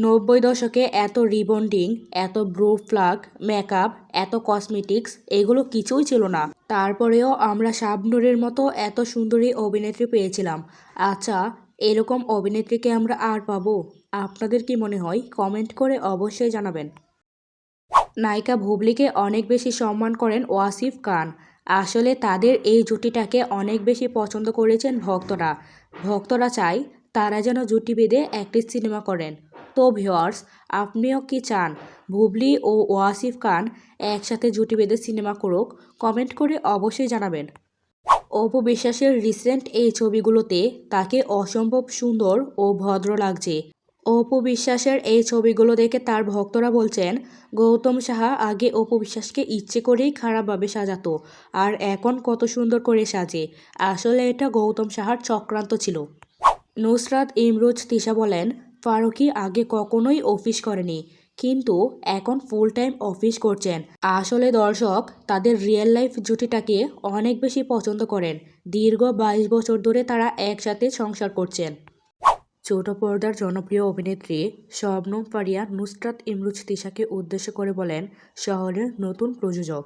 নব্বই দশকে এত রিবন্ডিং, এত ব্রু প্লাগ, মেকআপ, এত কসমেটিক্স এগুলো কিছুই ছিল না। তারপরেও আমরা শাবনূরের মতো এত সুন্দরী অভিনেত্রী পেয়েছিলাম। আচ্ছা, এরকম অভিনেত্রীকে আমরা আর পাবো? আপনাদের কি মনে হয়? কমেন্ট করে অবশ্যই জানাবেন। নায়িকা বুবলিকে অনেক বেশি সম্মান করেন ওয়াসিফ খান। আসলে তাদের এই জুটিটাকে অনেক বেশি পছন্দ করেছেন ভক্তরা। ভক্তরা চায় তারা যেন জুটি বেঁধে একটি সিনেমা করেন। তো ভিউয়ার্স, আপনিও কি চান বুবলি ও ওয়াসিফ খান একসাথে জুটি বেঁধে সিনেমা করুক? কমেন্ট করে অবশ্যই জানাবেন। অপু বিশ্বাসের রিসেন্ট এই ছবিগুলোতে তাকে অসম্ভব সুন্দর ও ভদ্র লাগছে। অপু বিশ্বাসের এই ছবিগুলো দেখে তার ভক্তরা বলছেন, গৌতম সাহা আগে অপু বিশ্বাসকে ইচ্ছে করেই খারাপভাবে সাজাতো, আর এখন কত সুন্দর করে সাজে। আসলে এটা গৌতম সাহার চক্রান্ত ছিল। নুসরাত ইমরোজ তিশা বলেন, ফারুকী আগে কখনোই অফিস করেনি, কিন্তু এখন ফুল টাইম অফিস করছেন। আসলে দর্শক তাদের রিয়েল লাইফ জুটিটাকে অনেক বেশি পছন্দ করেন। দীর্ঘ 22 বছর ধরে তারা একসাথে সংসার করছেন। ছোট পর্দার জনপ্রিয় অভিনেত্রী শবনম ফারিয়া নুসরাত ইমরোজ তিশাকে উদ্দেশ্য করে বলেন, শহরের নতুন প্রযোজক।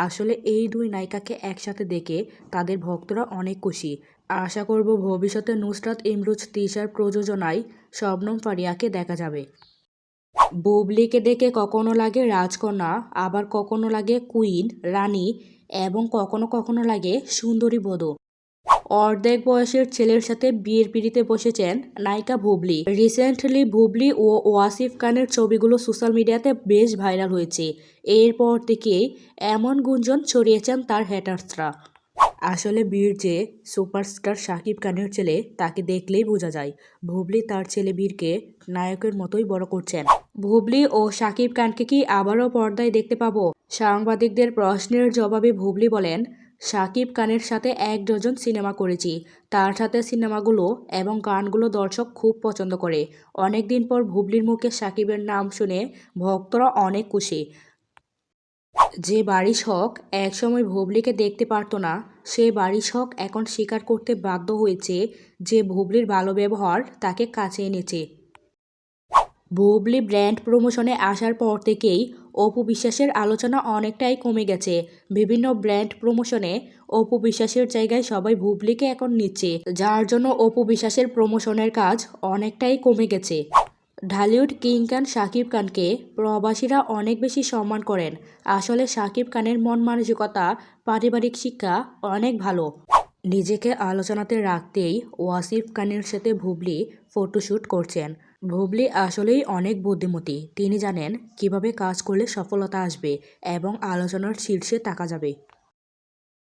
আসলে এই দুই নায়িকাকে একসাথে দেখে তাদের ভক্তরা অনেক খুশি। আশা করব ভবিষ্যতে নুসরাত ইমরোজ তিশার প্রযোজনায় শবনম ফারিয়াকে দেখা যাবে। বুবলিকে দেখে কখনো লাগে রাজকন্যা, আবার কখনো লাগে কুইন, রানী, এবং কখনো কখনো লাগে সুন্দরী বধূ। অর্ধেক বয়সের ছেলের সাথে বিয়ের পিঁড়িতে বসেছেন নায়িকা বুবলি। রিসেন্টলি বুবলি ও ওয়াসিফ খানের ছবিগুলো সোশ্যাল মিডিয়াতে বেশ ভাইরাল হয়েছে। এরপর থেকেই এমন গুঞ্জন ছড়িয়েছেন তার হ্যাটার্সরা। আসলে বীর যে সুপারস্টার শাকিব খানের ছেলে, তাকে দেখলেই বোঝা যায় বুবলি তার ছেলে বীরকে নায়কের মতোই বড় করছেন। বুবলি ও শাকিব খানকে কি আবারও পর্দায় দেখতে পাবো? সাংবাদিকদের প্রশ্নের জবাবে বুবলি বলেন, শাকিব খানের সাথে 1 ডজন সিনেমা করেছি। তার সাথে সিনেমাগুলো এবং গানগুলো দর্শক খুব পছন্দ করে। অনেক দিন পর বুবলির মুখে শাকিবের নাম শুনে ভক্তরা অনেক খুশি। যে বাড়ি শখ একসময় বুবলিকে দেখতে পারতো না, সে বাড়ি শখ এখন স্বীকার করতে বাধ্য হয়েছে যে বুবলির ভালো ব্যবহার তাকে কাছে এনেছে। বুবলি ব্র্যান্ড প্রমোশনে আসার পর থেকেই অপু বিশ্বাসের আলোচনা অনেকটাই কমে গেছে। বিভিন্ন ব্র্যান্ড প্রমোশনে অপু বিশ্বাসের জায়গায় সবাই বুবলিকে এখন নিচ্ছে, যার জন্য অপু বিশ্বাসের প্রমোশনের কাজ অনেকটাই কমে গেছে। ঢালিউড কিং খান শাকিব খানকে প্রবাসীরা অনেক বেশি সম্মান করেন। আসলে শাকিব খানের মন মানসিকতা, পারিবারিক শিক্ষা অনেক ভালো। নিজেকে আলোচনাতে রাখতেই ওয়াসিফ খানের সাথে বুবলি ফটোশ্যুট করছেন। বুবলি আসলেই অনেক বুদ্ধিমতী। তিনি জানেন কিভাবে কাজ করলে সফলতা আসবে এবং আলোচনার শীর্ষে থাকা যাবে।